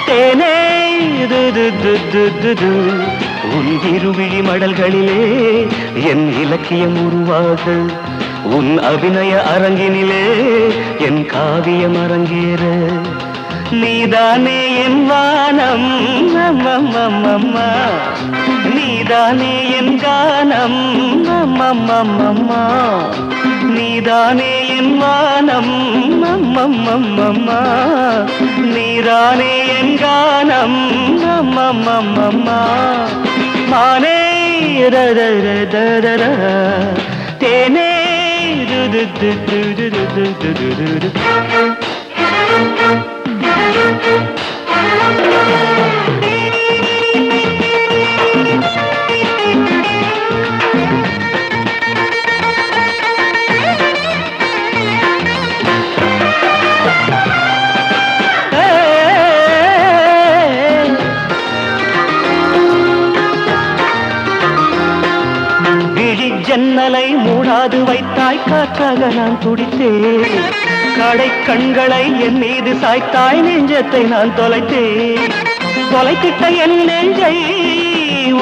தேனே உன் இருவிழி மடல்களிலே என் இலக்கியம் உருவாக உன் அபிநய அரங்கினிலே என் காவியம் அரங்கேற நீதானே என் வானம் அம்மம்மா நீதானே என் கானம் அம்மம்மா நீதானே என் வானம் அம்மம்மா நீதானே என் கானம் அம்மம்மா மானே தேனே ஜன்னலை மூடாது வைத்தாய் காற்றாக நான் துடித்தேன் கடை கண்களை என் மீது சாய்த்தாய் நெஞ்சத்தை நான் தொலைத்தேன் தொலைத்திட்ட என் நெஞ்சை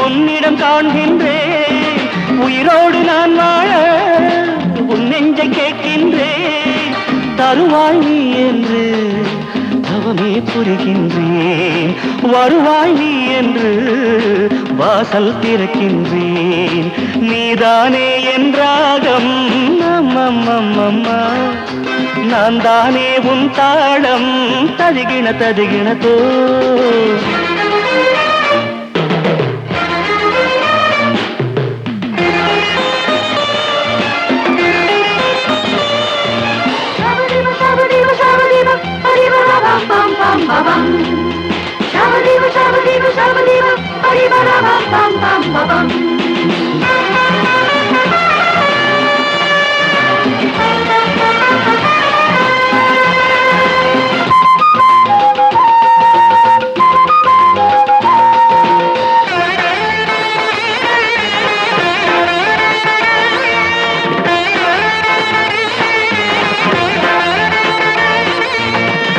உன்னிடம் காண்கின்றேன் உயிரோடு நான் வாழ உன் நெஞ்சை கேட்கின்றேன் தருவாய் நீ என்று தவமே புரிகின்றேன் வருவாய் நீ என்று வாசல் திறக்கின்றேன் நீதானே என் ராகம் அம்மம்மா நான் தானே உன் தாளம் ததிகிணதோ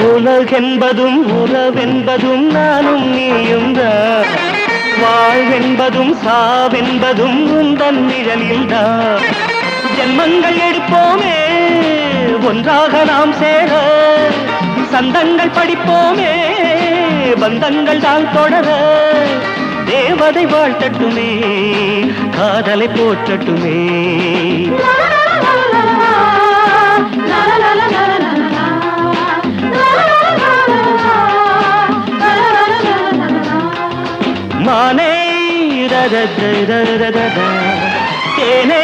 உலகென்பதும் உறவென்பதும் நானும் நீயும் தான் வாழ்வென்பதும் சாவென்பதும் உந்தன் நிழலில் தான் ஜென்மங்கள் எடுப்போமே ஒன்றாக நாம் சேர சந்தங்கள் படிப்போமே பந்தங்கள் தான் தொடர தேவதை வாழ்த்தட்டுமே காதலை போற்றட்டுமே மானே தேனே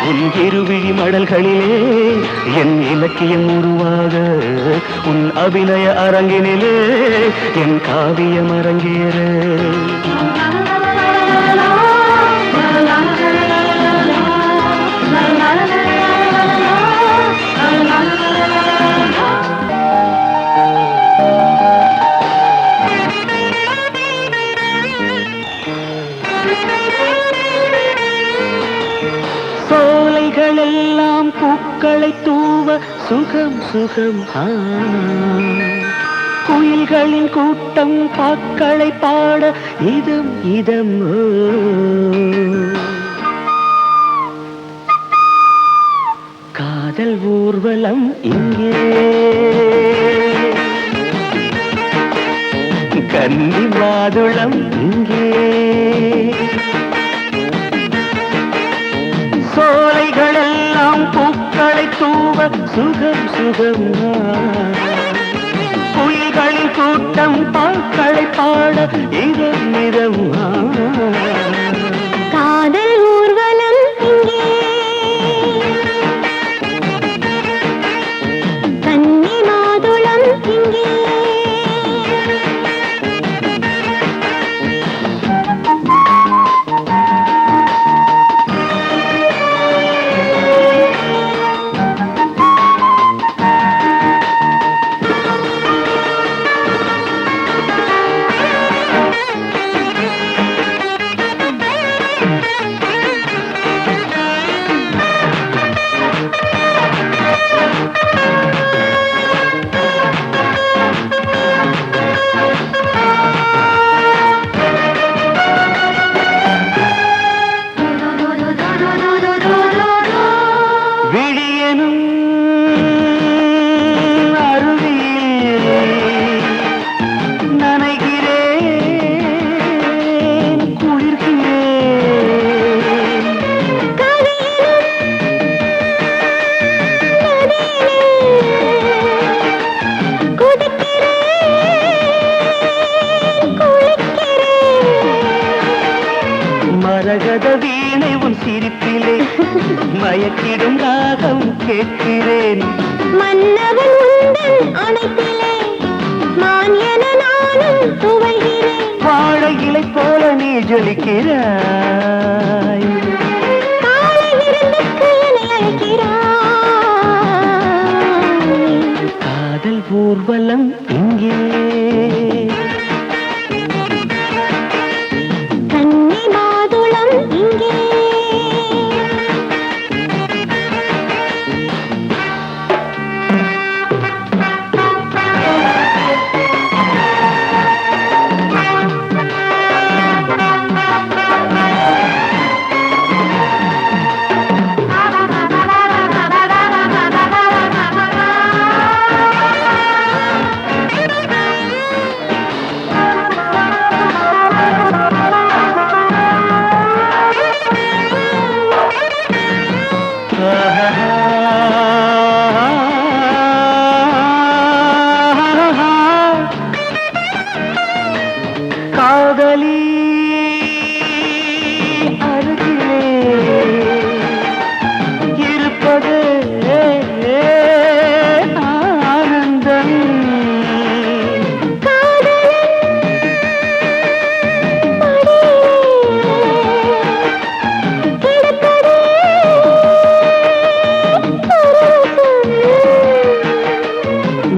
உன் இருவிழி மடல்களிலே என் இலக்கியம் உருவாக உன் அபிநய அரங்கினிலே என் காவியம் அரங்கேற சோலைகளெல்லாம் பூக்களை தூவ சுகம் சுகம் குயில்களின் கூட்டம் பாக்களை பாட இதம் இதம் காதல் ஊர்வலம் இங்கே கன்னி மாதுளம் இங்கே சோலைகளெல்லாம் பூக்களை தூவ சுகம் சுகம் குயில்களின் கூட்டம் பாக்களை பாட இதம் இதம் காதல் ஊர்வலம் இங்கே கன்னி மாதுளம் இங்கே மரகத வீணை உன் சிரிப்பிலே மயக்கிடும் ராகம் கேட்கிறேன். மன்னவன் உந்தன் அணைப்பிலே மான் என நானும் துவைகிறேன். வாழை இலை போல நீ ஜொலிக்கிறாய். காலை விருந்துக்கு என்னை அழைக்கிறாய். காதல் ஊர்வலம் இங்கே கன்னி மாதுளம் இங்கே காதலி அருகிலே இருப்பது ஆனந்தம்.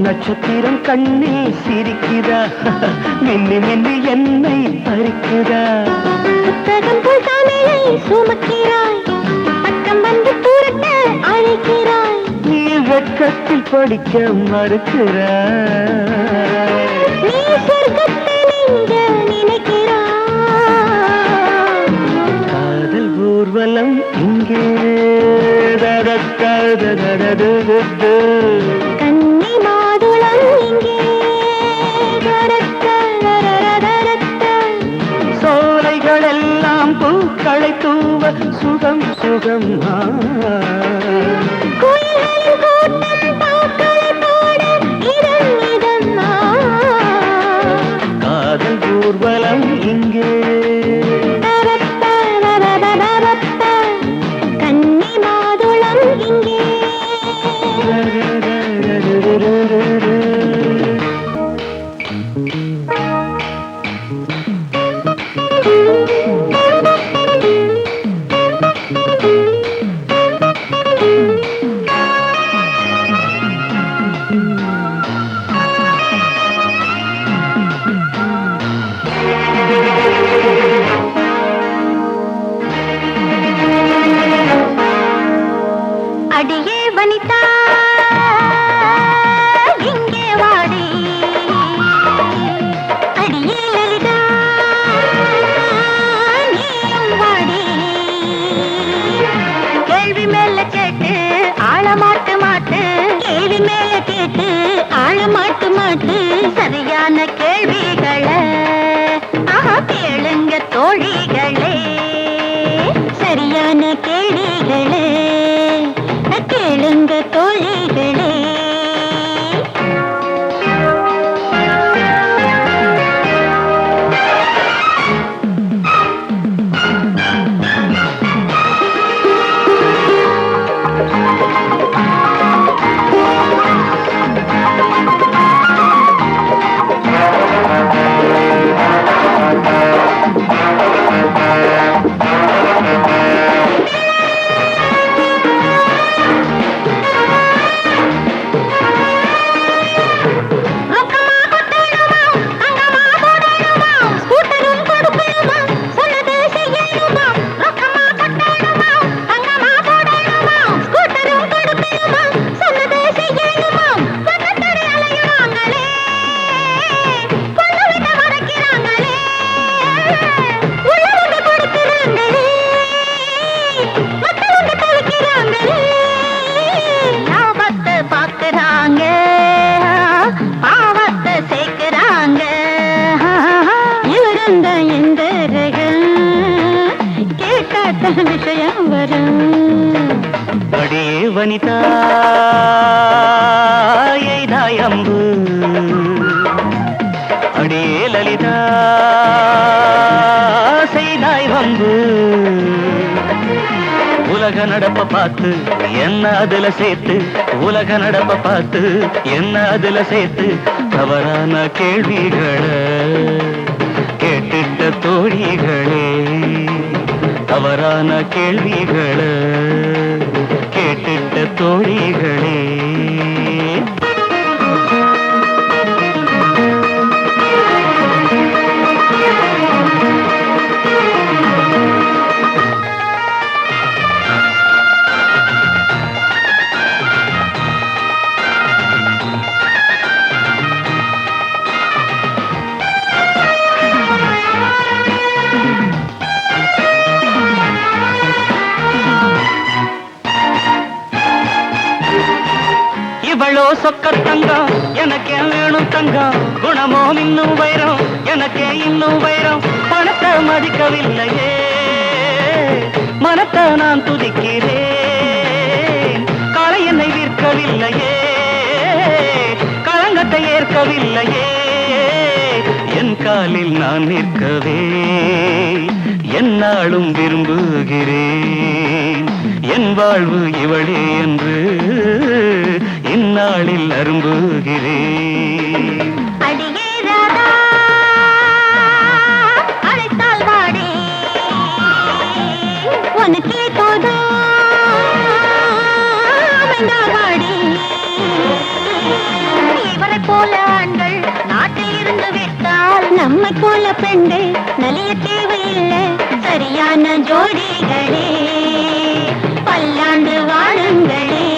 நட்சத்திரம் கண்ணில் சிரிக்குதா, மின்னி மின்னி என்னை பறிக்குதா. புத்தகம் போல் தமிழை சுமக்கிறாய், பக்கம் வந்து புரட்ட அழைக்கிறாய். நீ வெட்கத்தில் படிக்க மறுக்கிறாய். நீ சொர்க்கத்தை நெஞ்ச நினைக்கிறாய். காதல் ஊர்வலம் இங்கே தடதடதடதடது. கன்னி மாதுளம் இங்கே தரத்தரரரரரத்த. சோலைகள் எல்லாம் பூக்களை தூவ சுகம் சுகம். குயில்களின் கூட்டம் பாக்களை போட இதம் இதம். காதல் ஊர்வலம் இங்கே தரத்தரரரரரத்த. கன்னி மாதுளம் இங்கே அடியே வனிதா இங்கே வாடி. அடியே லலிதா நீயும் வாடி. கேள்வி மேல கேட்டு ஆழ மாட்டு மாட்டு. கேள்வி மேல கேட்டு ஆழ மாட்டு மாட்டு. சரியான கேள்விகளை கேளுங்க தோழிகளே. சரியான கேள்விகளே கேளுங்க தோழிகளே. விஷயம் வரும். அடியே வனிதா எய்தாய் அம்பு. அடியே லலிதா செய்தாய் வம்பு. உலக நடப்ப பார்த்து என்ன அதுல சேர்த்து, உலக நடப்ப பார்த்து என்ன அதுல சேர்த்து, தவறான கேள்விகளை கேட்டுட்ட தோழிகளே, தவறான கேள்விகளை கேட்டுட்ட தோழிகளே. இவளோ சொக்க தங்கம் எனக்கே வேணும் தங்கம், குணமோ இன்னும் வைரம் எனக்கே இன்னும் வைரம். பணத்தை மதிக்கவில்லையே மனத்தை நான் துதிக்கிறேன், காலை என்னை விற்கவில்லையே களங்கத்தை ஏற்கவில்லையே. என் காலில் நான் நிற்கவே என்னாலும் விரும்புகிறேன், என் வாழ்வு இவளே என்று இந்நாளில் அரும்புகிறேன். அடியே ராதா அழைத்தால் வாடே, உனக்கே போதும் வாடே. இவரை போல ஆண்கள் நாட்டில் இருந்து விட்டால் நம்மை போல பெண்கள் நலிய தேவையில்லை. சரியான ஜோடிகளே பல்லாண்டு வாழுங்களே,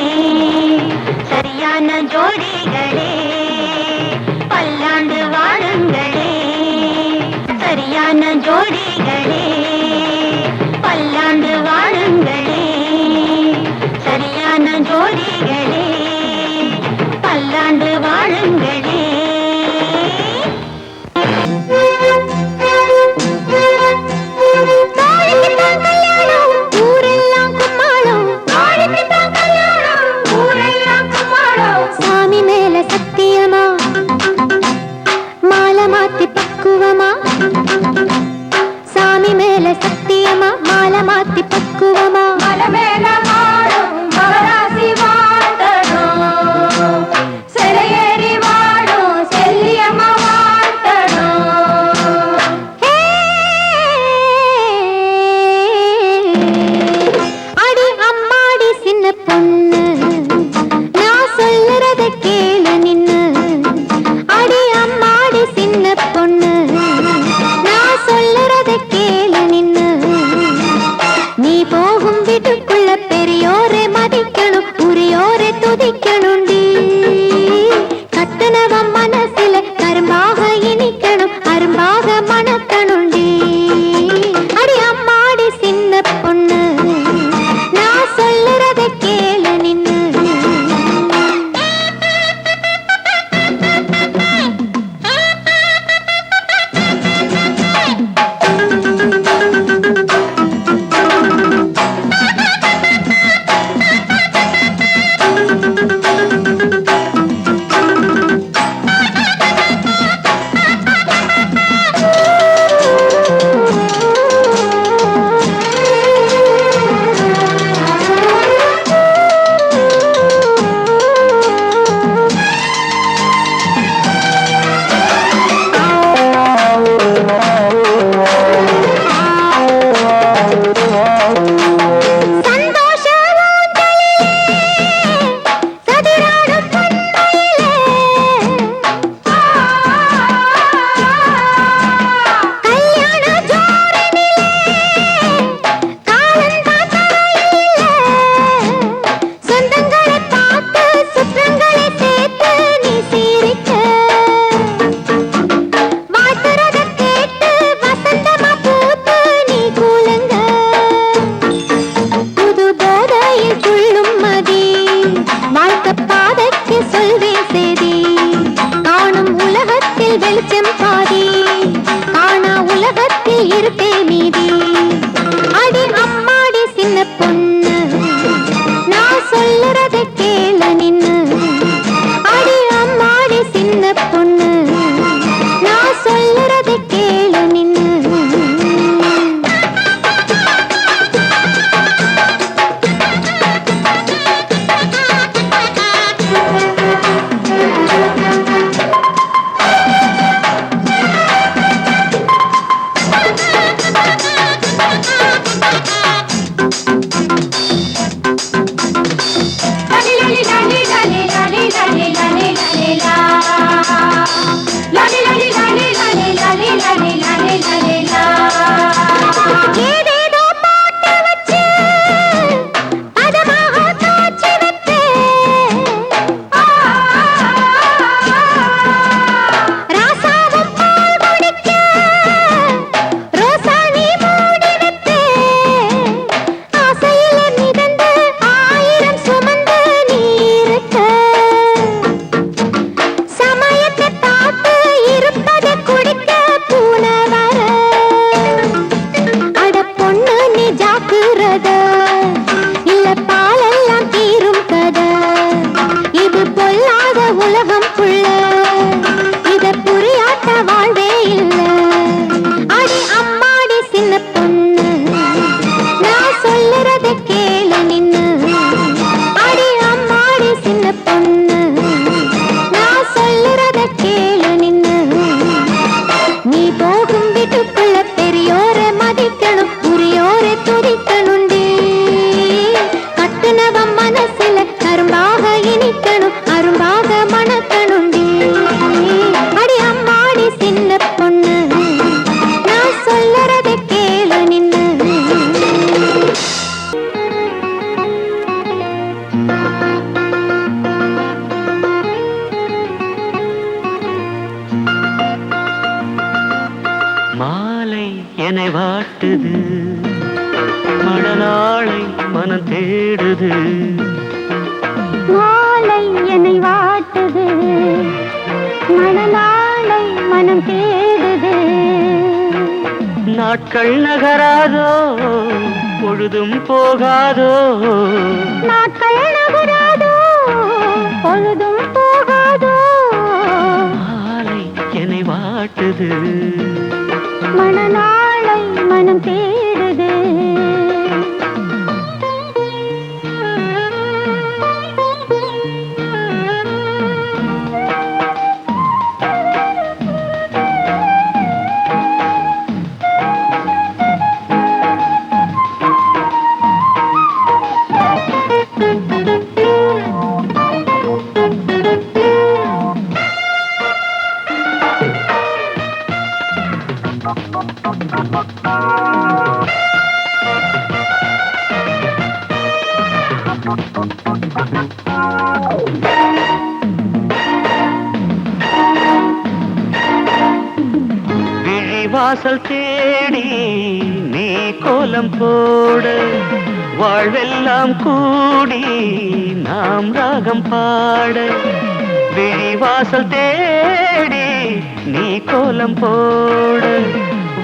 சரியான ஜோடிகளே பல்லாண்டு வாழுங்களே, சரியான ஜோடிகளே பல்லாண்டு வாழுங்களே, சரியான ஜோடிகளே பல்லாண்டு வாழுங்களே. சாமி மேல சத்தியமா மாலை மாத்தி பக்குவமா, மலை மேல வாழும் மகராசி வாழ்த்தணும், சிலையேறி வாழும் செல்லியம்மா வாழ்த்தணும். அடி அம்மாடி சின்ன பொண்ணு நான் சொல்லுறத கேளு நின்னு, அடி அம்மாடி சின்ன பொண்ணு சொல்லுறத கேளு நின்னு. நீ போகும் வீட்டுக்குள்ள பெரியோரை மதிக்கணும், உரியோரை துதிக்கணுண்டி. கட்டுனவன் மனசில கரும்பாக இனிக்கணும், அரும்பாக மணக்கணுண்டி. அடி அம்மாடி சின்ன பொண்ணு நான் சொல்லுறத கேளு நின்னு. வெளிச்சம் பாதி காணா உலகத்தில் இருப்பே மீதி. அடி அம்மாடி சின்ன பொண்ணு நான் சொல்லுறத கேளு நின்னு. அடி அம்மாடி சின்ன பொண்ணு நான் சொல்லுறத கேளு நின்னு. சின்ன பொண்ணு நான் சொல்லறத கேளு நின்னு மாலை என்னை வாட்டுது மணநாளை மனம் தேடுது மாலை என்னை வாட்டுது மணநாளை மனம் தேடுது நாட்கள் நகராதோ பொழுதும் போகாதோ நாட்கள் நகராதோ பொழுதும் போகாதோ மாலை என்னை வாட்டுது மணநாளை மனம் தேடுது வாசல் தேடி நீ கோலம் போடு வாழ்வெல்லாம் கூடி நாம் ராகம் பாட விழிவாசல் தேடி நீ கோலம் போடு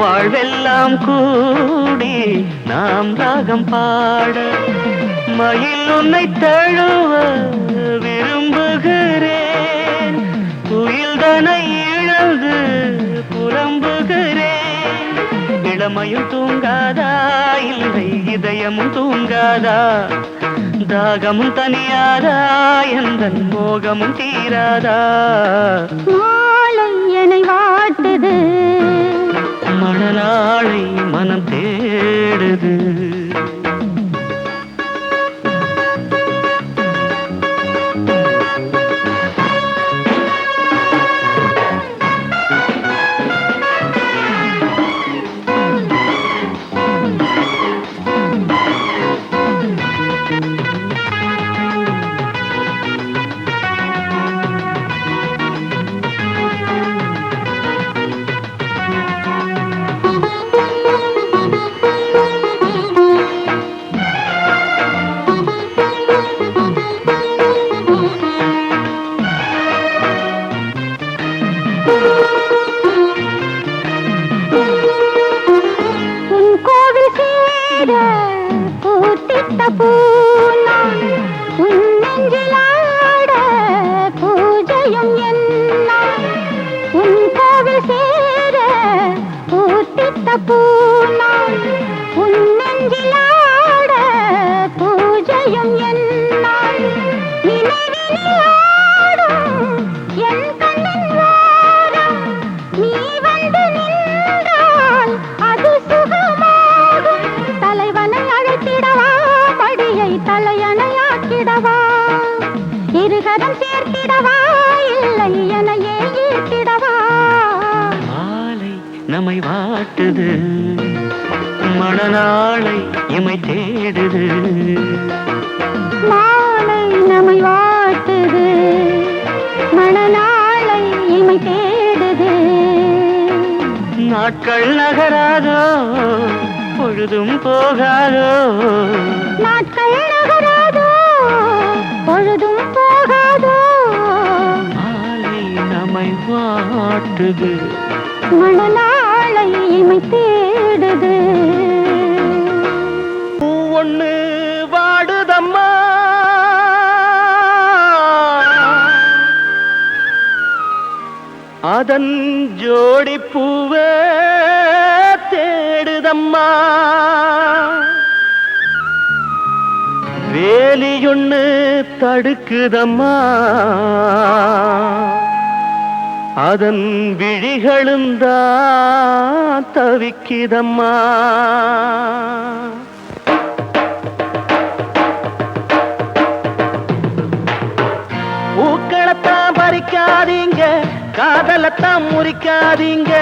வாழ்வெல்லாம் கூடி நாம் ராகம் பாட மயில் உன்னை தழுவ விரும்புகிறேன் குயில் தனை இழந்து புலம்புகிறேன் இளமையும் தூங்காதா இல்லை இதயமும் தூங்காதா தாகமும் தனியாதா எந்தன் மோகமும் தீராதா மாலை என்னை வாட்டுது மணநாளை மனம் தேடுது உன் கோவில் சேர பூத்திட்ட பூனான் உன் நெஞ்சிலாட பூஜையும் என்னான் உன் கோவில் சேர பூத்திட்ட பூனான் உன் நெஞ்சிலாட பூஜையும் என்னான் நினைவினில் ஆடும் என் கண்ணின் ஓரம் நீ வந்து நின்றால் அது சுகமாகும் தலைவனை அழைத்திடவா மடியை தலையணையாக்கிடவா இருகரம் சேர்த்திடவா இல்லை எனையே ஈர்த்திடவா மாலை நம்மை வாட்டுது மணநாளை இமை தேடுது மாலை நம்மை வாட்டுது மணநாளை இமை தேடுது நாட்கள் நகராதோ பொழுதும் போகாதோ நாட்கள் நகராதோ பொழுதும் போகாதோ மாலை நம்மை வாட்டுது மணநாளை இமை தேடுது பூ ஒண்ணு வாடுதம்மா அதன் ஜோடி பூவே தேடுதம்மா வேலியொன்னு தடுக்குதம்மா அதன் விழிகளும் தான் தவிக்குதம்மா பூக்களத்தான் பறிக்காதீங்க காதலத்தான் முறிக்காதீங்க,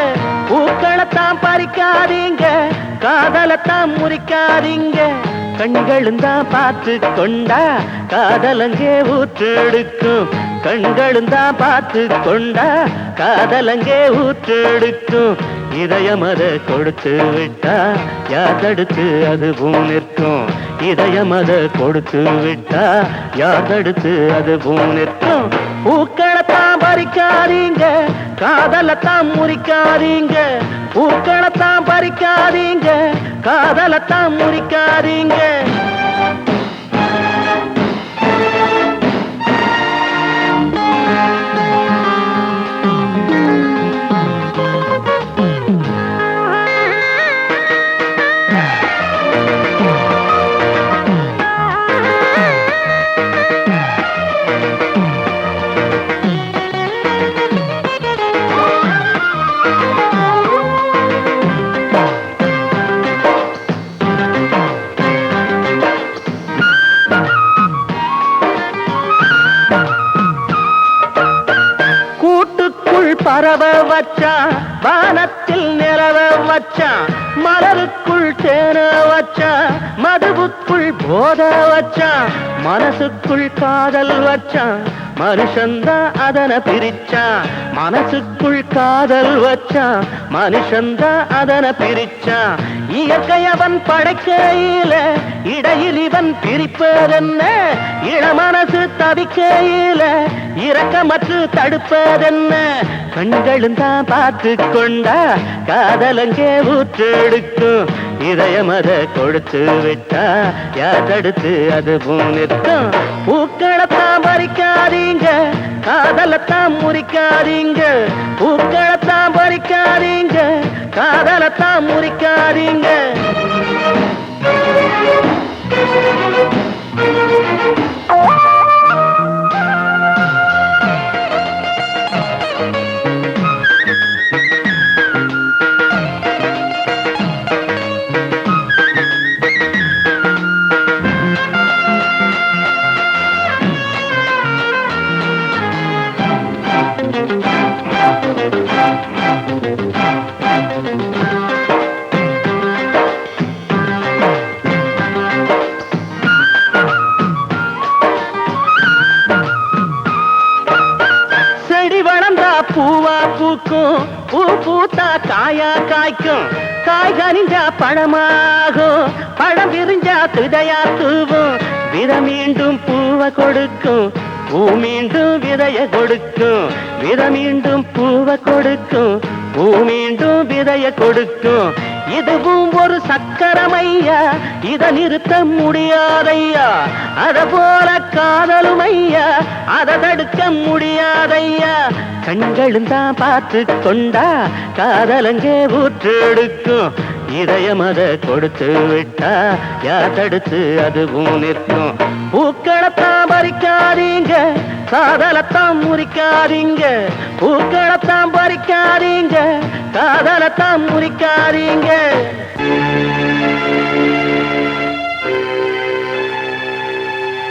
பூக்களத்தான் பறிக்காதீங்க, காதலத்தான் முறிக்காதீங்க. கண்களும் தான் பார்த்து கொண்டா காதலங்கே ஊற்றெடுக்கும், கண்களும் தான் பார்த்து கொண்டா காதலங்கே ஊற்றெடுக்கும். இதயம் அதை கொடுத்து விட்டா யார் தடுத்து அதுவும் நிற்கும், இதயம் அதை கொடுத்து விட்டா யார் தடுத்து அதுவும் நிற்கும். பூக்களத்தான் பறிக்காதீங்க, காதலத்தான் முறிக்காதீங்க, பூக்களத்தான் பறிக்காதீங்க, காதலத்தான் முறிக்காதீங்க. பறவ வச்சான் வானத்தில் நிலவ வச்சான், மலருக்குள் தேன வச்சான், மதுவுக்குள் போத வச்சான், மனசுக்குள் காதல் வச்சான், மனுஷந்தான் அதனை பிரிச்சான். மனசுக்குள் காதல் வச்சான், மனுஷந்தான் அதனை பிரிச்சான். இயற்கை அவன் படைக்கையில இடையில் இவன் பிரிப்பதென்ன, இளமனசு தவிக்கையில இரக்கமற்று தடுப்பதென்ன. கண்களும் தான் பார்த்து கொண்டா காதலங்கே ஊற்றெடுக்கும், இதயம் அதை கொடுத்து விட்டா யார் தடுத்து அதுவும் நிற்கும். பூக்களத்தான் பறிக்காதீங்க, காதலத்தான் முறிக்காதீங்க, பூக்களத்தான் பறிக்காதீங்க, காதலத்தான் முறிக்காதீங்க. பூவா பூக்கும், பூ பூத்தா காயா காய்க்கும், காய் கனிஞ்சா பழமாகும், பழம் விரிஞ்சா துதையா தூவும். வித மீண்டும் பூவை கொடுக்கும், பூ மீண்டும் விதைய கொடுக்கும், வித மீண்டும் பூவை கொடுக்கும், பூ மீண்டும் விதைய கொடுக்கும். இதுவும் ஒரு சக்கரமையா, இதை நிறுத்த முடியாதையா, அத போல காதலும் ஐயா, அதை தடுக்க முடியாதையா. கண்களும் தான் பார்த்து கொண்டா காதலங்கே ஊற்றெடுக்கும், இதயம் அதை கொடுத்து விட்டா யார் தடுத்து அதுவும் நிற்கும். பூக்களத்தான் பறிக்காதீங்க, காதலத்தான் முறிக்காதீங்க, பூக்களத்தான் பறிக்காதீங்க, காதலத்தான் முறிக்காதீங்க.